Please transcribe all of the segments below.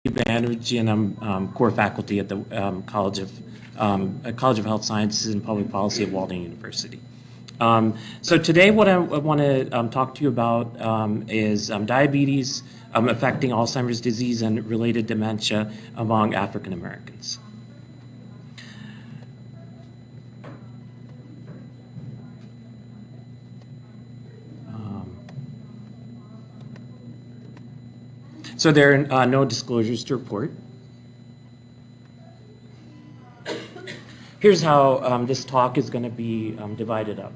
Banerjee, and I'm core faculty at the College of Health Sciences and Public Policy at Walden University. So today what I want to talk to you about is diabetes affecting Alzheimer's disease and related dementia among African Americans. So there are no disclosures to report. Here's how this talk is going to be divided up.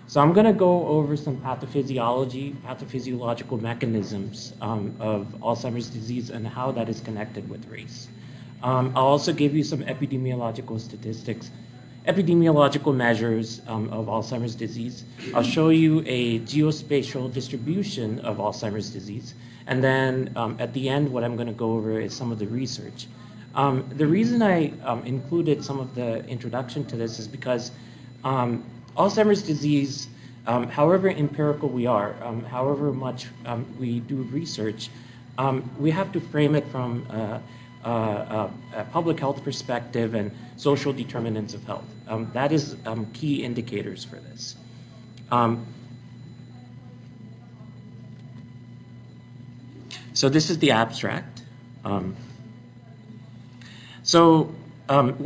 So I'm going to go over some pathophysiological mechanisms of Alzheimer's disease and how that is connected with race. I'll also give you some epidemiological statistics, epidemiological measures of Alzheimer's disease. I'll show you a geospatial distribution of Alzheimer's disease. And then at the end, what I'm going to go over is some of the research. The reason I included some of the introduction to this is because Alzheimer's disease, however empirical we are, however much we do research, we have to frame it from a public health perspective and social determinants of health. That is key indicators for this. So this is the abstract. What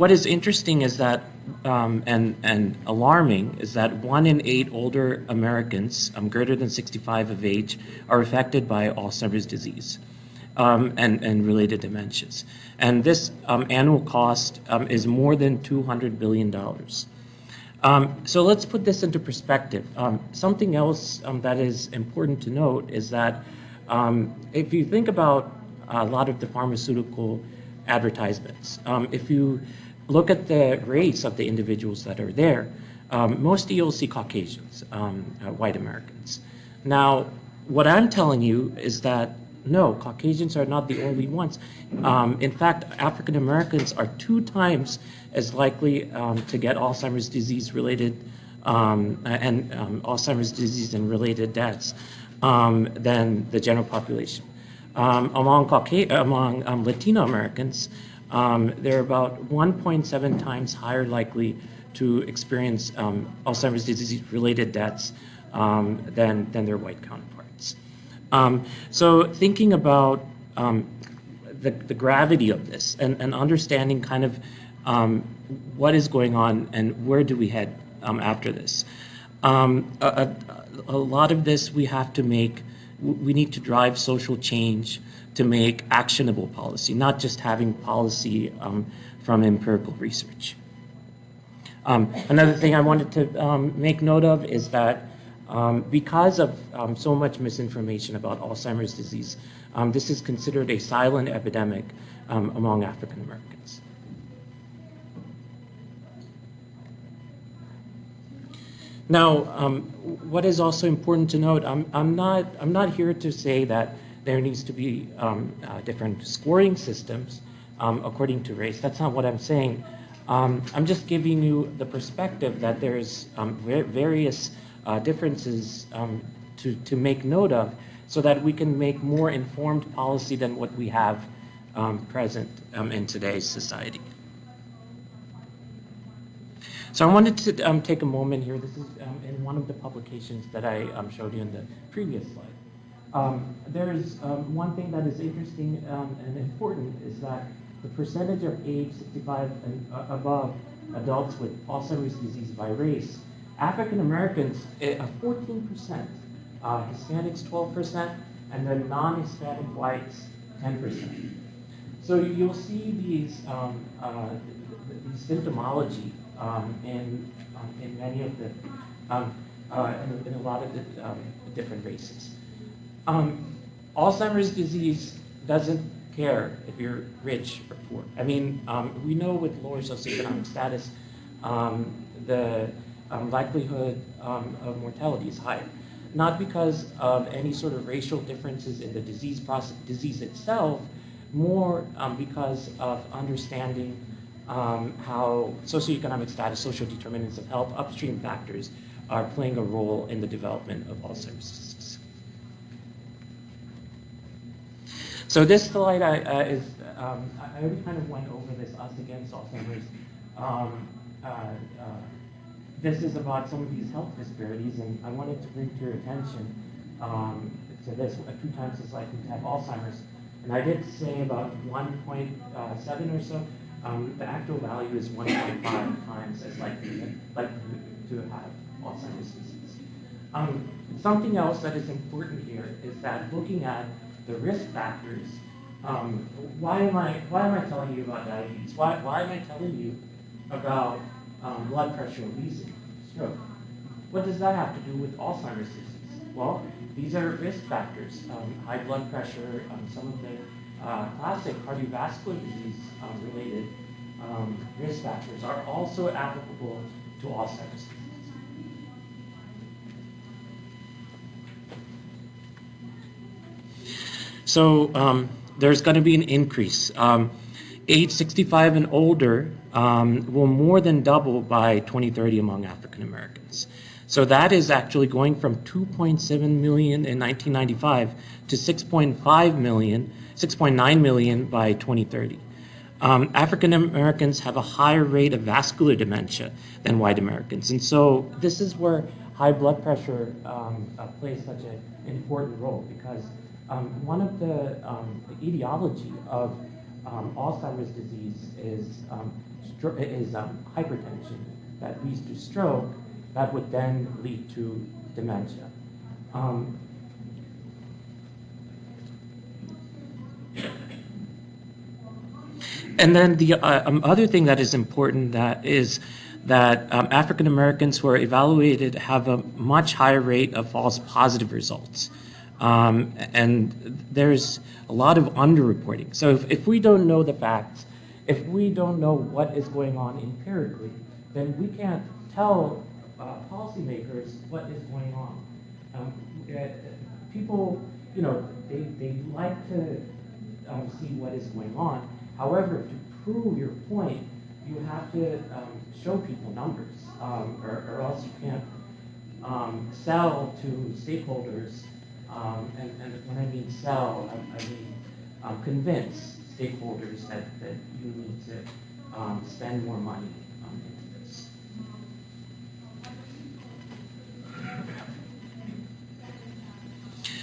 is interesting is that, and alarming, is that 1 in 8 older Americans greater than 65 of age are affected by Alzheimer's disease and related dementias. And this annual cost is more than $200 billion. So let's put this into perspective. Something else that is important to note is that if you think about a lot of the pharmaceutical advertisements, if you look at the race of the individuals that are there, mostly you'll see Caucasians, white Americans. Now, what I'm telling you is that no, Caucasians are not the only ones. In fact, African Americans are 2 times as likely to get Alzheimer's disease related Alzheimer's disease and related deaths than the general population. Among Latino Americans, they're about 1.7 times higher likely to experience Alzheimer's disease-related deaths than their white counterparts. So thinking about the gravity of this and understanding kind of what is going on and where do we head after this. A lot of this we need to drive social change to make actionable policy, not just having policy from empirical research. Another thing I wanted to make note of is that because of so much misinformation about Alzheimer's disease, this is considered a silent epidemic among African Americans. Now, what is also important to note, I'm not here to say that there needs to be different scoring systems according to race. That's not what I'm saying. I'm just giving you the perspective that there's various differences to make note of so that we can make more informed policy than what we have present in today's society. So I wanted to take a moment here. This is in one of the publications that I showed you in the previous slide. There's one thing that is interesting and important is that the percentage of age 65 and above adults with Alzheimer's disease by race, African Americans 14%, Hispanics 12%, and then non-Hispanic whites 10%. So you'll see these symptomology in many of the in a lot of the different races. Alzheimer's disease doesn't care if you're rich or poor. I mean, we know with lower socioeconomic status, the likelihood of mortality is higher. Not because of any sort of racial differences in the disease itself, more because of understanding how socioeconomic status, social determinants of health, upstream factors are playing a role in the development of Alzheimer's disease. So this slide is I already kind of went over this us against Alzheimer's. Um, uh, uh, this is about some of these health disparities, and I wanted to bring to your attention to this. 2 times as likely to have Alzheimer's. And I did say about 1.7 or so. The actual value is 1.5 times as likely to have Alzheimer's disease. Something else that is important here is that looking at the risk factors, why am I telling you about diabetes? Why am I telling you about blood pressure, obesity, stroke? What does that have to do with Alzheimer's disease? Well, these are risk factors. High blood pressure, some of the classic cardiovascular disease related risk factors are also applicable to Alzheimer's disease. So there's going to be an increase. Age 65 and older will more than double by 2030 among African Americans. So that is actually going from 2.7 million in 1995 to 6.9 million by 2030. African Americans have a higher rate of vascular dementia than white Americans. And so this is where high blood pressure plays such an important role, because one of the etiology of Alzheimer's disease is hypertension that leads to stroke, that would then lead to dementia. And then the other thing that is important is that African Americans who are evaluated have a much higher rate of false positive results. And there's a lot of underreporting. So if we don't know the facts, if we don't know what is going on empirically, then we can't tell policymakers what is going on. People, they like to see what is going on. However, to prove your point, you have to show people numbers, or else you can't sell to stakeholders. And when I mean sell, I mean convince stakeholders that you need to spend more money into this.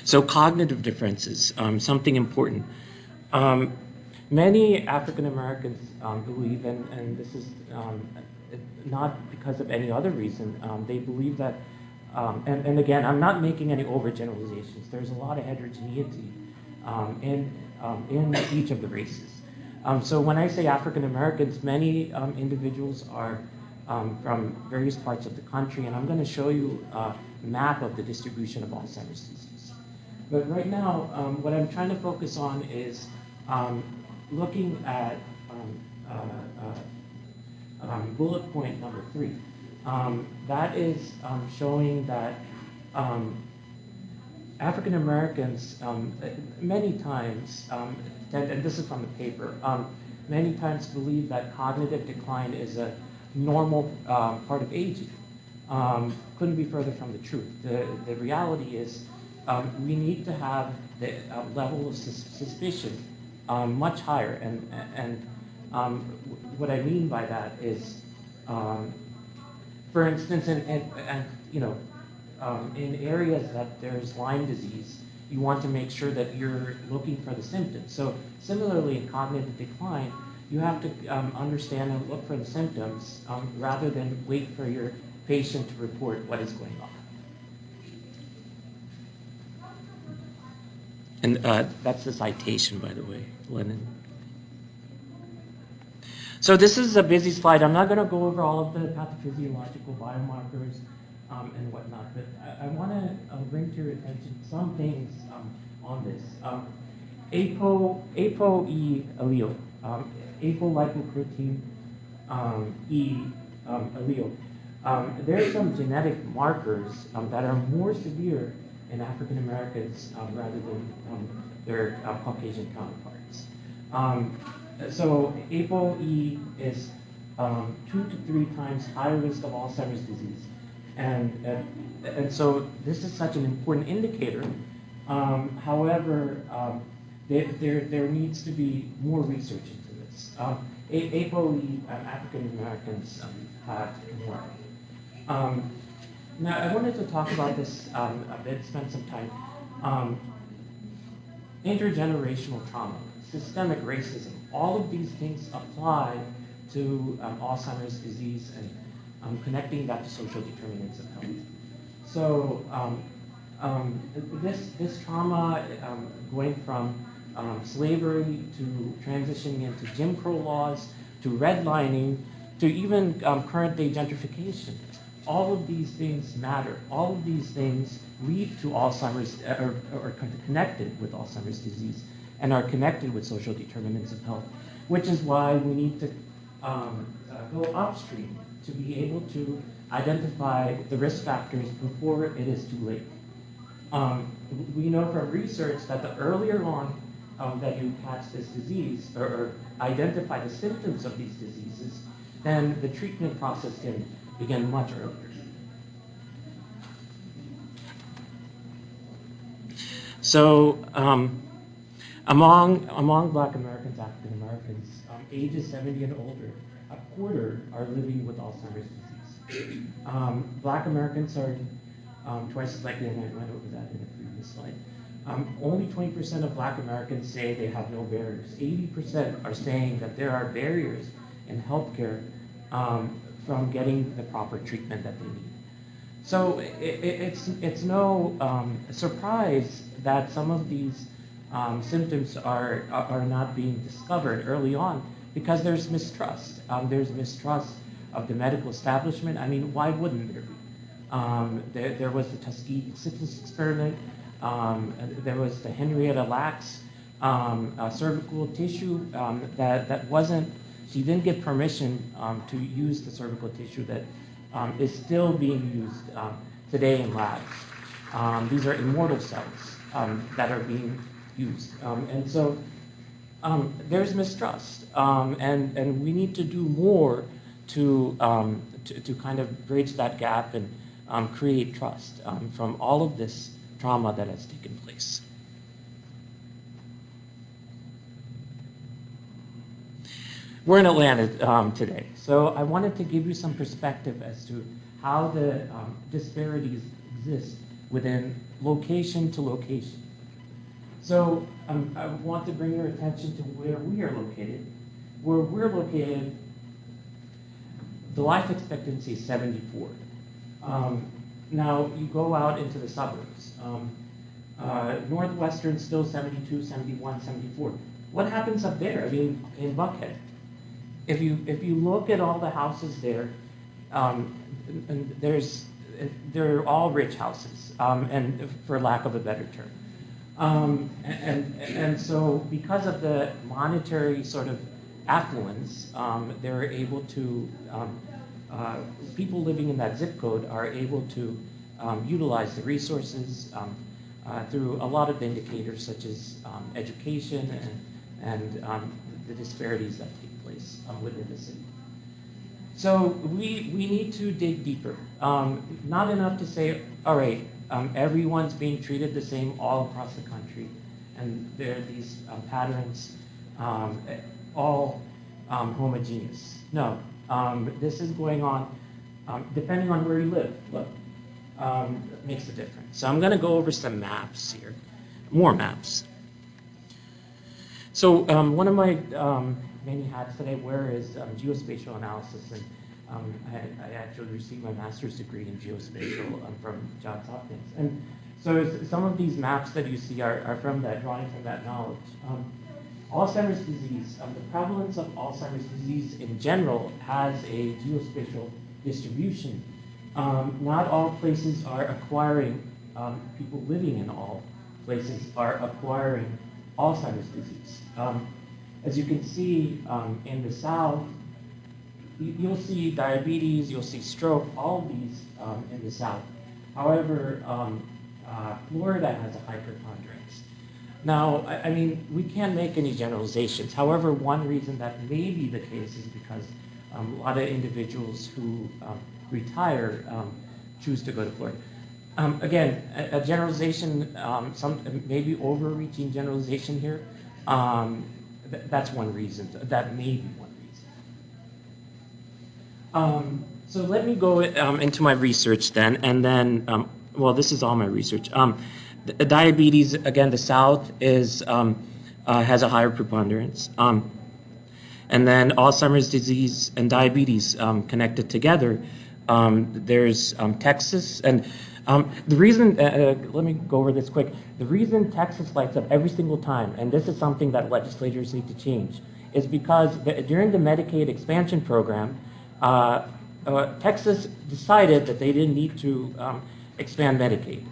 So cognitive differences, something important. Many African Americans believe, and this is not because of any other reason, they believe that, and again, I'm not making any overgeneralizations. There's a lot of heterogeneity in each of the races. So when I say African Americans, many individuals are from various parts of the country, and I'm going to show you a map of the distribution of Alzheimer's disease. But right now, what I'm trying to focus on is looking at bullet point number 3. That is showing that African Americans many times, and this is from the paper, many times believe that cognitive decline is a normal part of aging. Couldn't be further from the truth. The reality is we need to have the level of suspicion much higher, and what I mean by that is, for instance, in areas that there's Lyme disease, you want to make sure that you're looking for the symptoms. So similarly, in cognitive decline, you have to understand and look for the symptoms rather than wait for your patient to report what is going on. And that's the citation, by the way, Lennon. So this is a busy slide. I'm not going to go over all of the pathophysiological biomarkers and whatnot, but I want to bring to your attention some things on this. APOE allele, apolipoprotein E allele. There are some genetic markers that are more severe in African Americans rather than their Caucasian counterparts. So ApoE is 2 to 3 times higher risk of Alzheimer's disease, and so this is such an important indicator. However, there needs to be more research into this. APOE African Americans have more. Now, I wanted to talk about this a bit, spend some time. Intergenerational trauma, systemic racism, all of these things apply to Alzheimer's disease and connecting that to social determinants of health. So this trauma, going from slavery to transitioning into Jim Crow laws, to redlining, to even current day gentrification, all of these things matter. All of these things lead to Alzheimer's, or connected with Alzheimer's disease, and are connected with social determinants of health, which is why we need to go upstream to be able to identify the risk factors before it is too late. We know from research that the earlier on that you catch this disease or identify the symptoms of these diseases, then the treatment process can begin much earlier. So among Black Americans, African Americans, ages 70 and older, a quarter are living with Alzheimer's disease. Black Americans are twice as likely, and I went over that in the previous slide. Only 20% of Black Americans say they have no barriers. 80% are saying that there are barriers in healthcare from getting the proper treatment that they need. So it's no surprise that some of these symptoms are not being discovered early on, because there's mistrust. There's mistrust of the medical establishment. I mean, why wouldn't there be? There was the Tuskegee syphilis experiment. There was the Henrietta Lacks cervical tissue that wasn't, she didn't get permission to use the cervical tissue that is still being used today in labs. These are immortal cells that are being used. And so there's mistrust, and we need to do more to kind of bridge that gap and create trust from all of this trauma that has taken place. We're in Atlanta today, so I wanted to give you some perspective as to how the disparities exist within location to location. So I want to bring your attention to where we are located. Where we're located, the life expectancy is 74. Now, you go out into the suburbs. Northwestern still 72, 71, 74. What happens up there? I mean, in Buckhead, if you look at all the houses there, and they're all rich houses, and for lack of a better term. And so because of the monetary sort of affluence, they're able to, people living in that zip code are able to utilize the resources through a lot of indicators such as education and the disparities that take place within the city. So we need to dig deeper. Not enough to say, all right, everyone's being treated the same all across the country, and there are these patterns, all homogeneous. No, this is going on depending on where you live. Look, it makes a difference. So I'm going to go over some maps here, more maps. So one of my many hats that I wear is geospatial analysis, and I actually received my master's degree in geospatial from Johns Hopkins. And so some of these maps that you see are from that, drawing from that knowledge. Alzheimer's disease, the prevalence of Alzheimer's disease in general has a geospatial distribution. Not all places are acquiring, people living in all places are acquiring Alzheimer's disease. As you can see in the South, you'll see diabetes, you'll see stroke, all of these in the South. However, Florida has a high preponderance. Now, I mean, we can't make any generalizations. However, one reason that may be the case is because a lot of individuals who retire choose to go to Florida. Again, a generalization, some maybe overreaching generalization here. That's one reason. That may be one reason. So let me go into my research then, and then, well, this is all my research. Diabetes, again, the South is has a higher preponderance. And then Alzheimer's disease and diabetes connected together. There's Texas, and the reason, let me go over this quick. The reason Texas lights up every single time, and this is something that legislators need to change, is because during the Medicaid expansion program, Texas decided that they didn't need to expand Medicaid.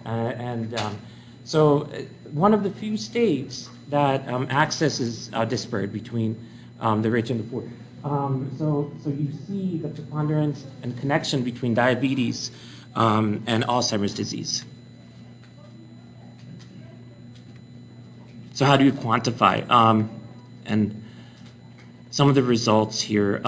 So one of the few states that access is disparate between the rich and the poor. So you see the preponderance and connection between diabetes and Alzheimer's disease. So how do you quantify? And some of the results here.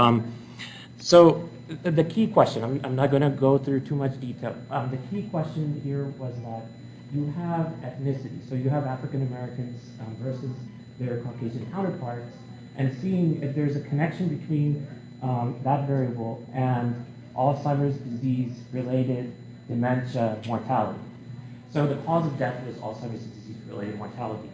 So the key question, I'm not going to go through too much detail. The key question here was that you have ethnicity. So you have African Americans versus their Caucasian counterparts, and seeing if there's a connection between that variable and Alzheimer's disease-related dementia mortality. So the cause of death was Alzheimer's disease-related mortality.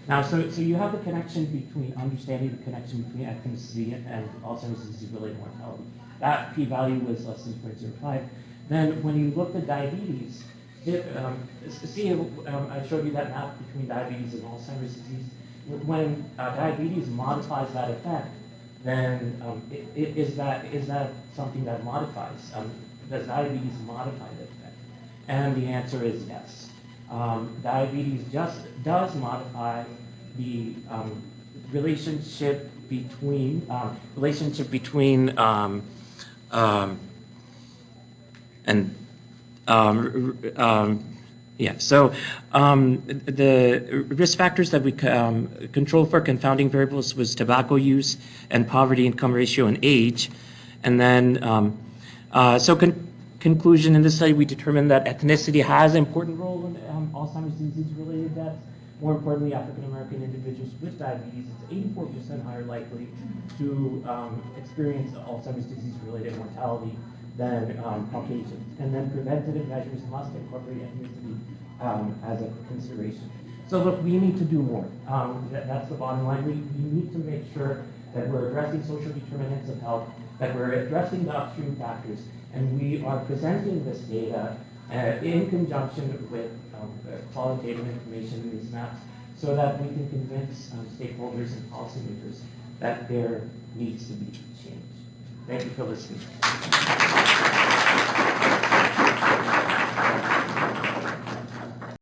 Now, so you have the connection between, understanding the connection between ethnicity and Alzheimer's disease-related mortality. That p-value was less than 0.05. Then when you looked at diabetes, I showed you that map between diabetes and Alzheimer's disease. When diabetes modifies that effect, then is that something that modifies? Does diabetes modify the effect? And the answer is yes. Diabetes just does modify the relationship between yeah, so the risk factors that we control for confounding variables was tobacco use and poverty income ratio and age. And then, conclusion in this study, we determined that ethnicity has an important role in Alzheimer's disease-related deaths. More importantly, African American individuals with diabetes, it's 84% higher likely to experience Alzheimer's disease-related mortality than Caucasians. And then preventative measures must incorporate ethnicity as a consideration. So look, we need to do more. That's the bottom line. We need to make sure that we're addressing social determinants of health, that we're addressing the upstream factors, and we are presenting this data in conjunction with qualitative information in these maps so that we can convince stakeholders and policymakers that there needs to be change. Thank you for listening.